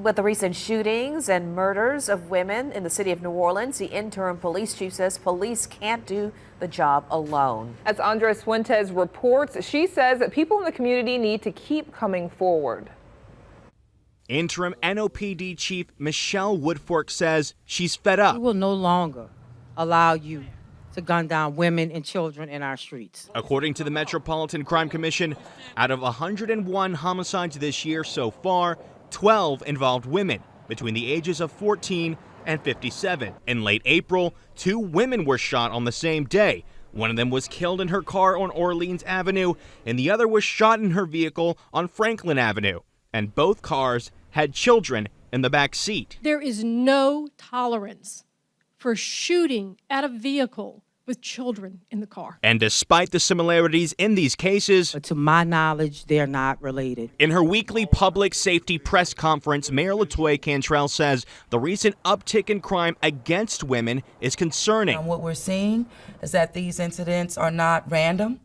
With the recent shootings and murders of women in the city of New Orleans, the interim police chief says police can't do the job alone. As Andres Fuentes reports, she says that people in the community need to keep coming forward. Interim NOPD Chief Michelle Woodfork says she's fed up. We will no longer allow you to gun down women and children in our streets. According to the Metropolitan Crime Commission, out of 101 homicides this year so far, 12 involved women between the ages of 14 and 57. In late April, 2 women were shot on the same day. One of them was killed in her car on Orleans Avenue, and the other was shot in her vehicle on Franklin Avenue. And both cars had children in the back seat. There is no tolerance for shooting at a vehicle with children in the car. And despite the similarities in these cases, But to my knowledge, they're not related. in her weekly public safety press conference, Mayor LaToya Cantrell says the recent uptick in crime against women is concerning. What we're seeing is that these incidents are not random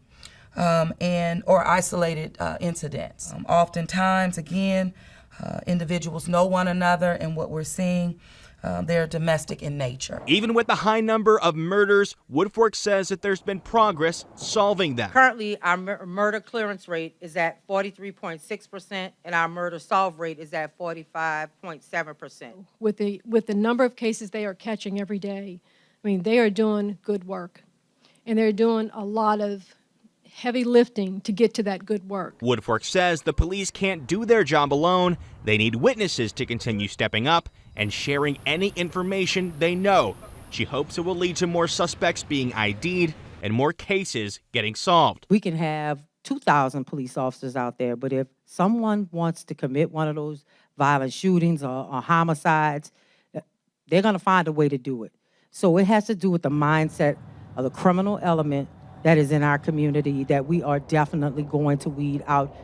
or isolated incidents. Oftentimes, again, individuals know one another, and what we're seeing, they're domestic in nature. Even with the high number of murders, Woodfork says that there's been progress solving them. Currently, our murder clearance rate is at 43.6%, and our murder solve rate is at 45.7%. With the number of cases they are catching every day, I mean, they are doing good work. And they're doing a lot of heavy lifting to get to that good work. Woodfork says the police can't do their job alone. They need witnesses to continue stepping up and sharing any information they know. She hopes it will lead to more suspects being ID'd and more cases getting solved. We can have 2,000 police officers out there, but if someone wants to commit one of those violent shootings or homicides, they're going to find a way to do it. So it has to do with the mindset of the criminal element that is in our community that we are definitely going to weed out.